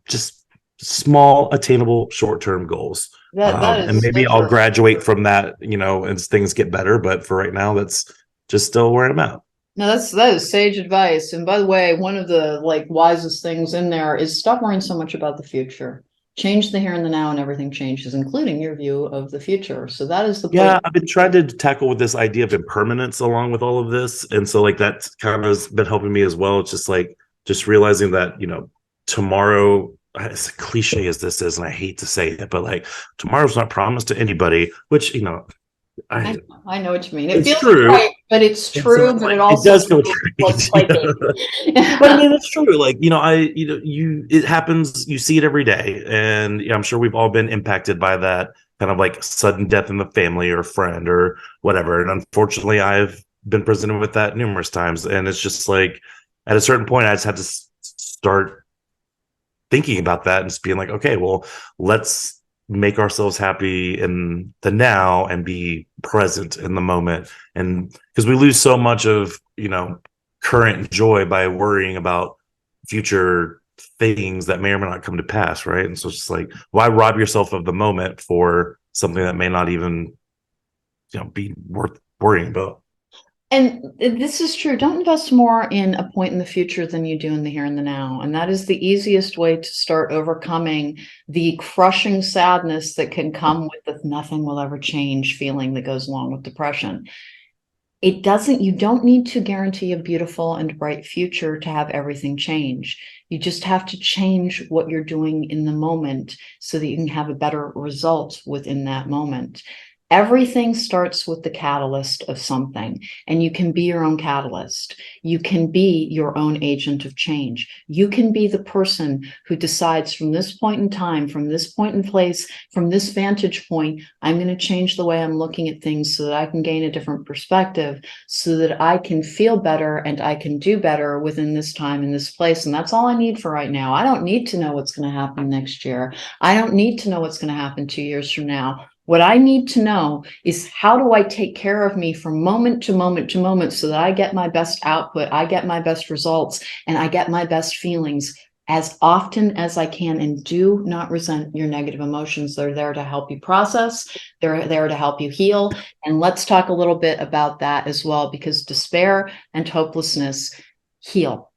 Just small, attainable, short-term goals. That And is so maybe I'll true. graduate from that, as things get better. But for right now, that's just still where I'm at. No, that is sage advice. And by the way, one of the wisest things in there is stop worrying so much about the future. Change the here and the now, and everything changes, including your view of the future. So that is the place. Yeah, I've been trying to tackle with this idea of impermanence along with all of this. And so that kind of has been helping me as well. It's just realizing that, tomorrow, as cliche as this is, and I hate to say it, but tomorrow's not promised to anybody, which, I I know what you mean. It it's feels true. right, but it's And so true, it's but it it also does feel feels like trite. psychic. But I mean, it's true. It happens. You see it every day, and I'm sure we've all been impacted by that kind of sudden death in the family or friend or whatever. And unfortunately, I've been presented with that numerous times, and it's just at a certain point, I just had to start thinking about that and just being like, okay, well, let's make ourselves happy in the now and be present in the moment. And because we lose so much of current joy by worrying about future things that may or may not come to pass, right? And so it's just why rob yourself of the moment for something that may not even be worth worrying about? And this is true. Don't invest more in a point in the future than you do in the here and the now. And that is the easiest way to start overcoming the crushing sadness that can come with the nothing will ever change feeling that goes along with depression. You don't need to guarantee a beautiful and bright future to have everything change. You just have to change what you're doing in the moment so that you can have a better result within that moment. Everything starts with the catalyst of something, and you can be your own catalyst. You can be your own agent of change. You can be the person who decides from this point in time, from this point in place, from this vantage point, I'm going to change the way I'm looking at things so that I can gain a different perspective, so that I can feel better and I can do better within this time and this place. And that's all I need for right now. I don't need to know what's going to happen next year. I don't need to know what's going to happen 2 years from now. What I need to know is how do I take care of me from moment to moment to moment so that I get my best output, I get my best results, and I get my best feelings as often as I can. And do not resent your negative emotions. They're there to help you process. They're there to help you heal. And let's talk a little bit about that as well, because despair and hopelessness heal.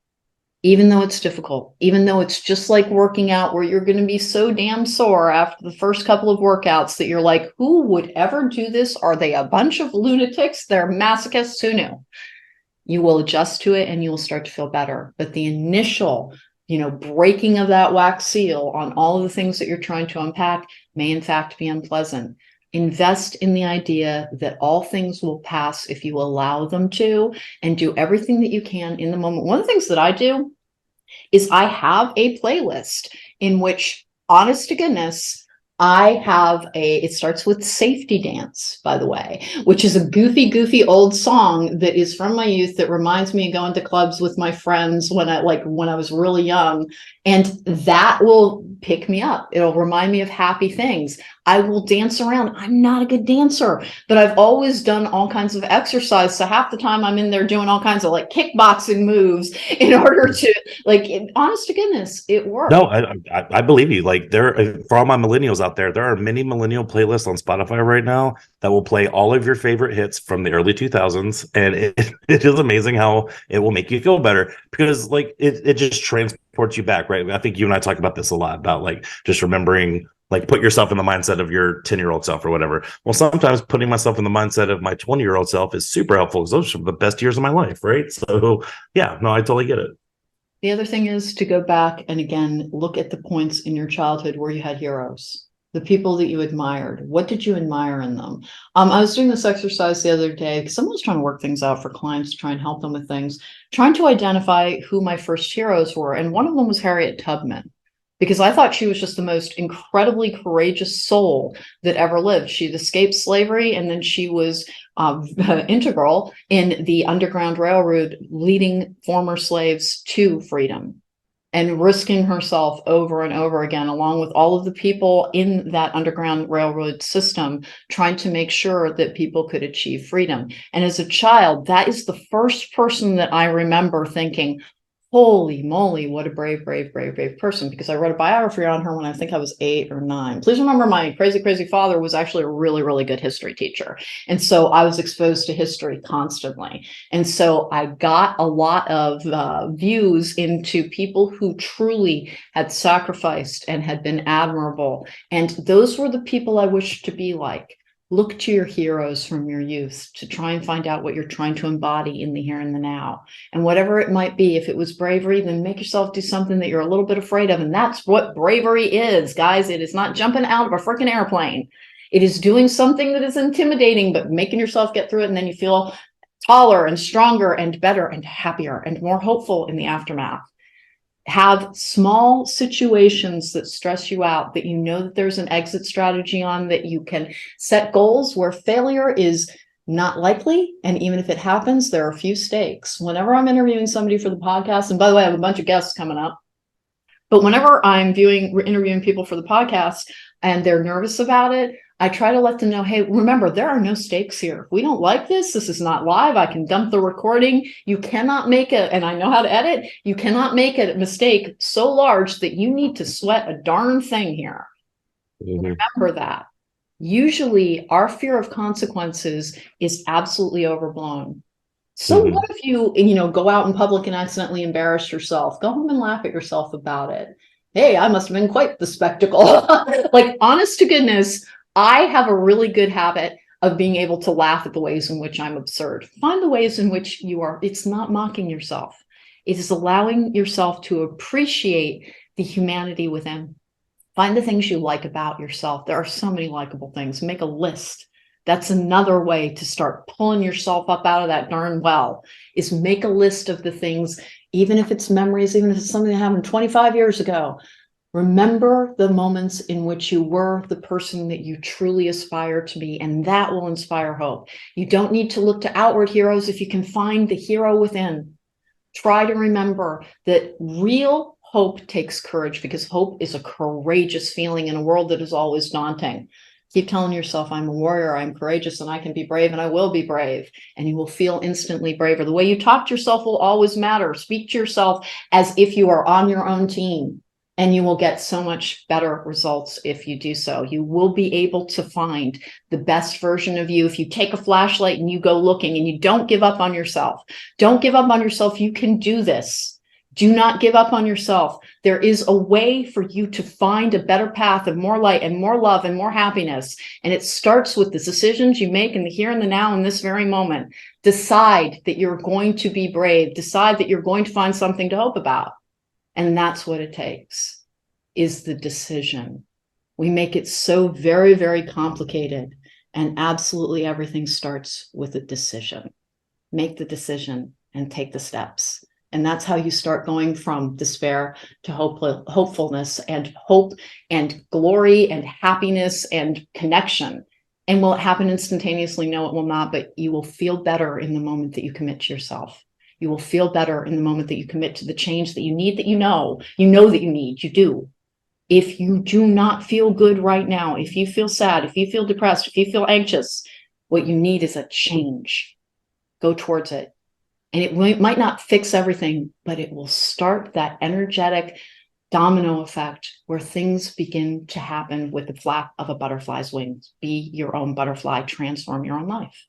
Even though it's difficult, even though it's just like working out where you're going to be so damn sore after the first couple of workouts that you're like, who would ever do this? Are they a bunch of lunatics? They're masochists. Who knew? You will adjust to it and you will start to feel better. But the initial, breaking of that wax seal on all of the things that you're trying to unpack may in fact be unpleasant. Invest in the idea that all things will pass if you allow them to, and do everything that you can in the moment. One of the things that I do is I have a playlist in which, honest to goodness, it starts with Safety Dance, by the way, which is a goofy old song that is from my youth that reminds me of going to clubs with my friends when I was really young. And that will pick me up. It'll remind me of happy things. I will dance around. I'm not a good dancer, but I've always done all kinds of exercise. So half the time I'm in there doing all kinds of kickboxing moves in order to honest to goodness, it works. No, I believe you. For all my millennials out there are many millennial playlists on Spotify right now that will play all of your favorite hits from the early 2000s, and it is amazing how it will make you feel better, because it just transports you back, right? I think you and I talk about this a lot about just remembering, put yourself in the mindset of your 10-year-old self or whatever. Well, sometimes putting myself in the mindset of my 20-year-old self is super helpful, because those are the best years of my life, right? So yeah, no, I totally get it. The other thing is to go back and again, look at the points in your childhood where you had heroes, the people that you admired. What did you admire in them? I was doing this exercise the other day because someone was trying to work things out for clients to try and help them with things, trying to identify who my first heroes were. And one of them was Harriet Tubman, because I thought she was just the most incredibly courageous soul that ever lived. She'd escaped slavery, and then she was integral in the Underground Railroad, leading former slaves to freedom and risking herself over and over again, along with all of the people in that Underground Railroad system, trying to make sure that people could achieve freedom. And as a child, that is the first person that I remember thinking, Holy moly, what a brave, brave, brave, brave person. Because I wrote a biography on her when I think I was 8 or 9. Please remember, my crazy, crazy father was actually a really, really good history teacher. And so I was exposed to history constantly. And so I got a lot of views into people who truly had sacrificed and had been admirable. And those were the people I wished to be like. Look to your heroes from your youth to try and find out what you're trying to embody in the here and the now. And whatever it might be, if it was bravery, then make yourself do something that you're a little bit afraid of. And that's what bravery is, guys. It is not jumping out of a freaking airplane. It is doing something that is intimidating, but making yourself get through it. And then you feel taller and stronger and better and happier and more hopeful in the aftermath. Have small situations that stress you out, that you know that there's an exit strategy on, that you can set goals where failure is not likely. And even if it happens, there are a few stakes. Whenever I'm interviewing somebody for the podcast, and by the way, I have a bunch of guests coming up, but whenever I'm interviewing people for the podcast and they're nervous about it, I try to let them know, hey, remember, there are no stakes here. If we don't like this, this is not live. I can dump the recording. You cannot make it, and I know how to edit. You cannot make a mistake so large that you need to sweat a darn thing here. Remember that. Usually our fear of consequences is absolutely overblown. So what if you go out in public and accidentally embarrass yourself? Go home and laugh at yourself about it. Hey, I must have been quite the spectacle. Like, honest to goodness, I have a really good habit of being able to laugh at the ways in which I'm absurd. Find the ways in which it's not mocking yourself. It is allowing yourself to appreciate the humanity within. Find the things you like about yourself. There are so many likable things. Make a list. That's another way to start pulling yourself up out of that darn well, is make a list of the things, even if it's memories, even if it's something that happened 25 years ago. Remember the moments in which you were the person that you truly aspire to be, and that will inspire hope. You don't need to look to outward heroes if you can find the hero within. Try to remember that real hope takes courage, because hope is a courageous feeling in a world that is always daunting. Keep telling yourself, I'm a warrior, I'm courageous, and I can be brave, and I will be brave. And you will feel instantly braver. The way you talk to yourself will always matter. Speak to yourself as if you are on your own team, and you will get so much better results if you do so. You will be able to find the best version of you if you take a flashlight and you go looking, and you don't give up on yourself. Don't give up on yourself. You can do this. Do not give up on yourself. There is a way for you to find a better path of more light and more love and more happiness. And it starts with the decisions you make in the here and the now, in this very moment. Decide that you're going to be brave. Decide that you're going to find something to hope about. And that's what it takes, is the decision. We make it so very, very complicated. And absolutely everything starts with a decision. Make the decision and take the steps. And that's how you start going from despair to hopefulness and hope and glory and happiness and connection. And will it happen instantaneously? No, it will not. But you will feel better in the moment that you commit to yourself. You will feel better in the moment that you commit to the change that you need, that you know that you need. You do. If you do not feel good right now, if you feel sad, if you feel depressed, if you feel anxious, what you need is a change. Go towards it. And it might not fix everything, but it will start that energetic domino effect where things begin to happen with the flap of a butterfly's wings. Be your own butterfly, transform your own life.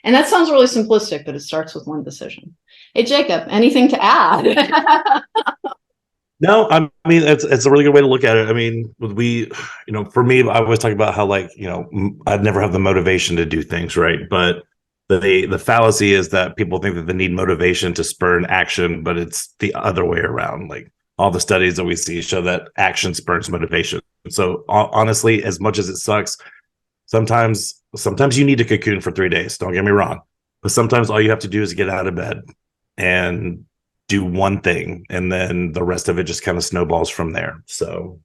And that sounds really simplistic, but it starts with one decision. Hey, Jacob, anything to add? No, I mean, it's a really good way to look at it. I mean, for me, I always talk about how, I'd never have the motivation to do things, right? But the fallacy is that people think that they need motivation to spur an action, but it's the other way around. Like, all the studies that we see show that action spurs motivation. So honestly, as much as it sucks, sometimes you need to cocoon for 3 days. Don't get me wrong, but sometimes all you have to do is get out of bed and do one thing, and then the rest of it just kind of snowballs from there. So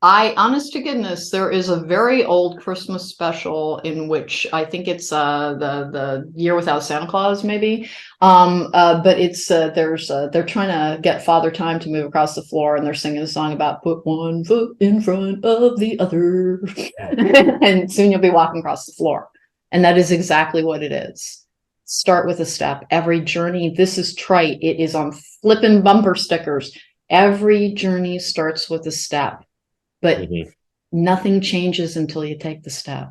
honest to goodness, there is a very old Christmas special in which I think it's the Year Without Santa Claus, maybe. But it's they're trying to get Father Time to move across the floor, and they're singing a song about put one foot in front of the other, and soon you'll be walking across the floor. And that is exactly what it is. Start with a step. Every journey, this is trite. It is on flippin' bumper stickers. Every journey starts with a step, but nothing changes until you take the step.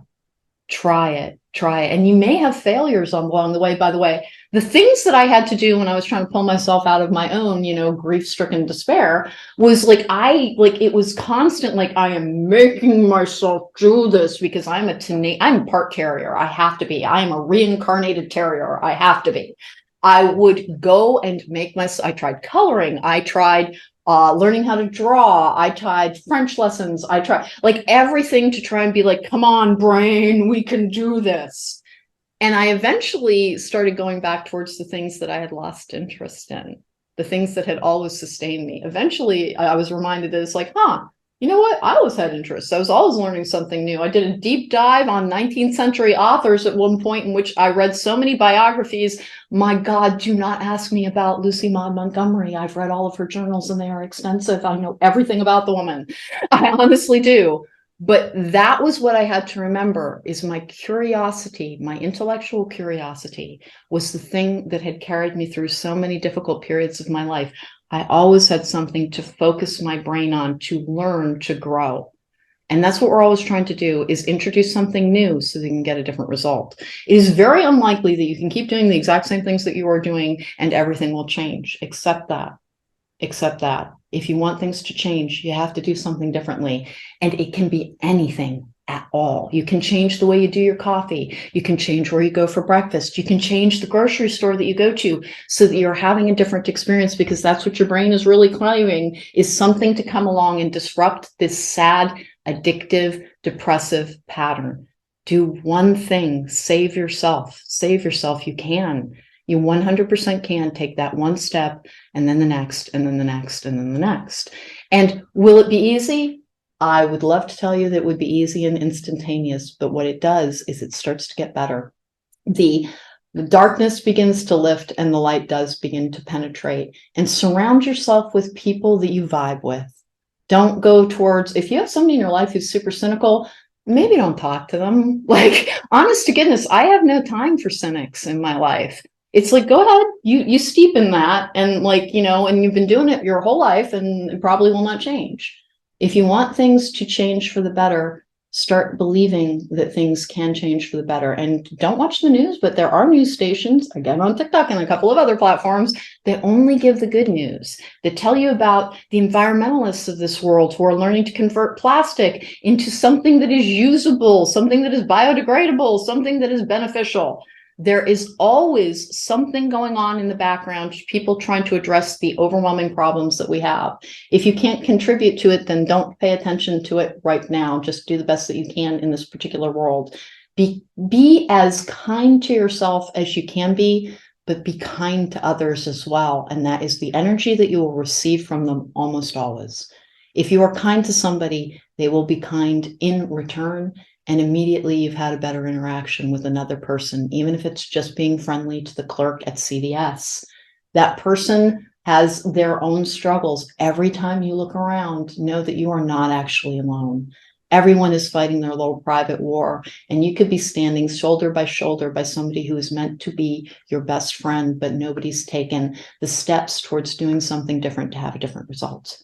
Try it. And you may have failures along the way. By the way, the things that I had to do when I was trying to pull myself out of my own, grief-stricken despair was it was constant, I am making myself do this because I'm a part terrier. I have to be. I am a reincarnated terrier. I have to be. I would go and I tried coloring. I tried learning how to draw. I tried French lessons. I tried everything to try and be come on, brain, we can do this. And I eventually started going back towards the things that I had lost interest in, the things that had always sustained me. Eventually, I was reminded that it's you know what? I always had interests. I was always learning something new. I did a deep dive on 19th century authors at one point in which I read so many biographies. My God, do not ask me about Lucy Maud Montgomery. I've read all of her journals and they are extensive. I know everything about the woman. I honestly do. But that was what I had to remember, is my curiosity, my intellectual curiosity was the thing that had carried me through so many difficult periods of my life. I always had something to focus my brain on, to learn, to grow. And that's what we're always trying to do, is introduce something new so that you can get a different result. It is very unlikely that you can keep doing the exact same things that you are doing and everything will change, except that. If you want things to change, you have to do something differently. And it can be anything at all. You can change the way you do your coffee. You can change where you go for breakfast. You can change the grocery store that you go to so that you're having a different experience, because that's what your brain is really craving, is something to come along and disrupt this sad, addictive, depressive pattern. Do one thing. Save yourself. You can. You 100% can take that one step, and then the next, and then the next, and then the next. And will it be easy? I would love to tell you that it would be easy and instantaneous, but what it does is it starts to get better. The darkness begins to lift and the light does begin to penetrate. And surround yourself with people that you vibe with. Don't go towards, if you have somebody in your life who's super cynical, maybe don't talk to them. Honest to goodness, I have no time for cynics in my life. It's go ahead, you steep in that, and and you've been doing it your whole life and it probably will not change. If you want things to change for the better, start believing that things can change for the better. And don't watch the news, but there are news stations, again on TikTok and a couple of other platforms, that only give the good news, that tell you about the environmentalists of this world who are learning to convert plastic into something that is usable, something that is biodegradable, something that is beneficial. There is always something going on in the background, people trying to address the overwhelming problems that we have. If you can't contribute to it, then don't pay attention to it right now. Just do the best that you can in this particular world. Be as kind to yourself as you can be, but be kind to others as well. And that is the energy that you will receive from them almost always. If you are kind to somebody, they will be kind in return. And immediately you've had a better interaction with another person, even if it's just being friendly to the clerk at CVS. That person has their own struggles. Every time you look around, know that you are not actually alone. Everyone is fighting their little private war, and you could be standing shoulder by somebody who is meant to be your best friend, but nobody's taken the steps towards doing something different to have a different result.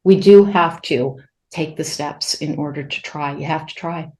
We do have to take the steps in order to try. You have to try,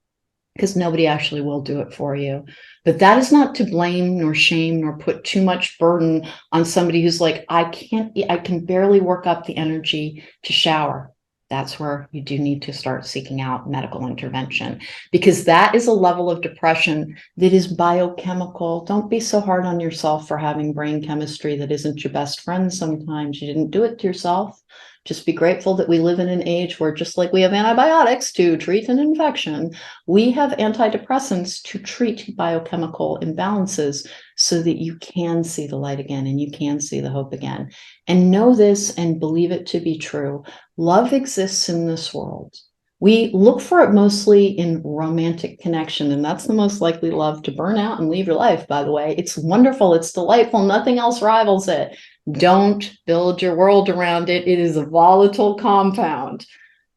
because nobody actually will do it for you. But that is not to blame nor shame nor put too much burden on somebody who's I can barely work up the energy to shower. That's where you do need to start seeking out medical intervention, because that is a level of depression that is biochemical. Don't be so hard on yourself for having brain chemistry that isn't your best friend sometimes. You didn't do it to yourself. Just be grateful that we live in an age where, just like we have antibiotics to treat an infection, we have antidepressants to treat biochemical imbalances so that you can see the light again and you can see the hope again. And know this and believe it to be true. Love exists in this world. We look for it mostly in romantic connection, and that's the most likely love to burn out and leave your life, by the way. It's wonderful. It's delightful. Nothing else rivals it. Don't build your world around it. It is a volatile compound.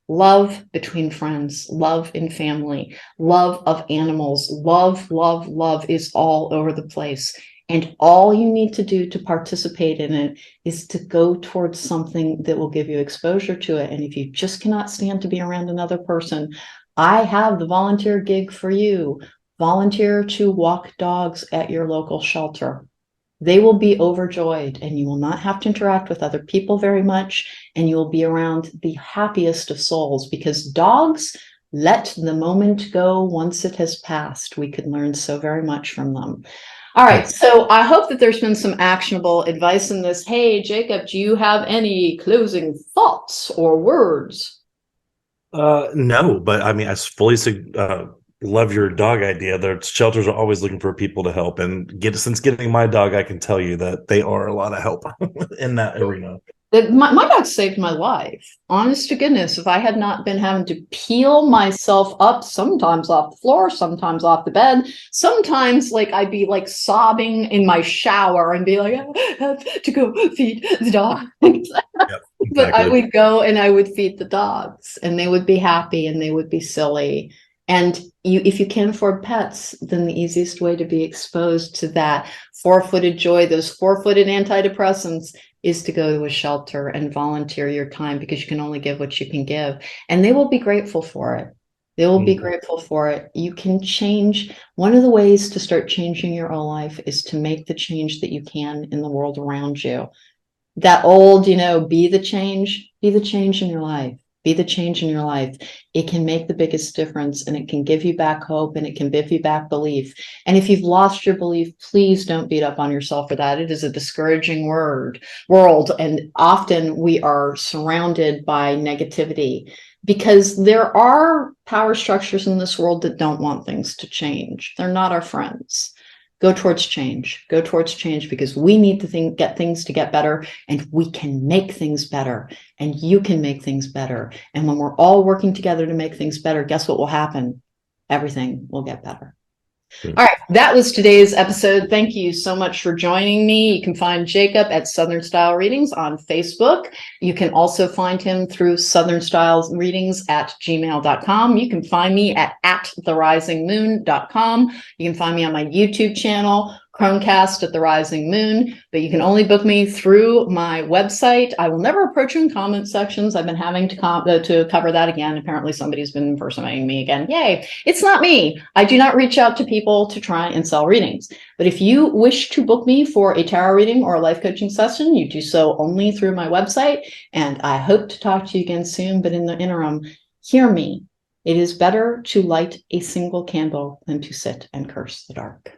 Love between friends, love in family, love of animals, love is all over the place. And all you need to do to participate in it is to go towards something that will give you exposure to it. And if you just cannot stand to be around another person, I have the volunteer gig for you. Volunteer to walk dogs at your local shelter. They will be overjoyed, and you will not have to interact with other people very much, and you will be around the happiest of souls, because dogs let the moment go once it has passed. We could learn so very much from them. All right, so I hope that there's been some actionable advice in this. Hey, Jacob, do you have any closing thoughts or words? No, but I mean, I fully love your dog idea. The shelters are always looking for people to help, and since getting my dog, I can tell you that they are a lot of help in that arena. My dog saved my life. Honest to goodness, if I had not been having to peel myself up, sometimes off the floor, sometimes off the bed, sometimes like I'd be like sobbing in my shower and be like, I have to go feed the dog. Yep, But I exactly. would go and I would feed the dogs, and they would be happy and they would be silly. And if you can't afford pets, then the easiest way to be exposed to that four-footed joy, those four-footed antidepressants, is to go to a shelter and volunteer your time, because you can only give what you can give. And they will be grateful for it. They will be grateful for it. You can change. One of the ways to start changing your own life is to make the change that you can in the world around you. That old, be the change in your life. Be the change in your life. It can make the biggest difference, and it can give you back hope, and it can give you back belief. And if you've lost your belief, please don't beat up on yourself for that. It is a discouraging world. And often we are surrounded by negativity, because there are power structures in this world that don't want things to change. They're not our friends. Go towards change, because we need to get things to get better, and we can make things better, and you can make things better. And when we're all working together to make things better, guess what will happen? Everything will get better. All right, that was today's episode. Thank you so much for joining me. You can find Jacob at Southern Style Readings on Facebook. You can also find him through SouthernStyleReadings@gmail.com. You can find me at therisingmoon.com. You can find me on my YouTube channel, Cronecast at the Rising Moon, but you can only book me through my website. I will never approach you in comment sections. I've been having to cover that again. Apparently somebody's been impersonating me again. Yay. It's not me. I do not reach out to people to try and sell readings. But if you wish to book me for a tarot reading or a life coaching session, you do so only through my website. And I hope to talk to you again soon. But in the interim, hear me. It is better to light a single candle than to sit and curse the dark.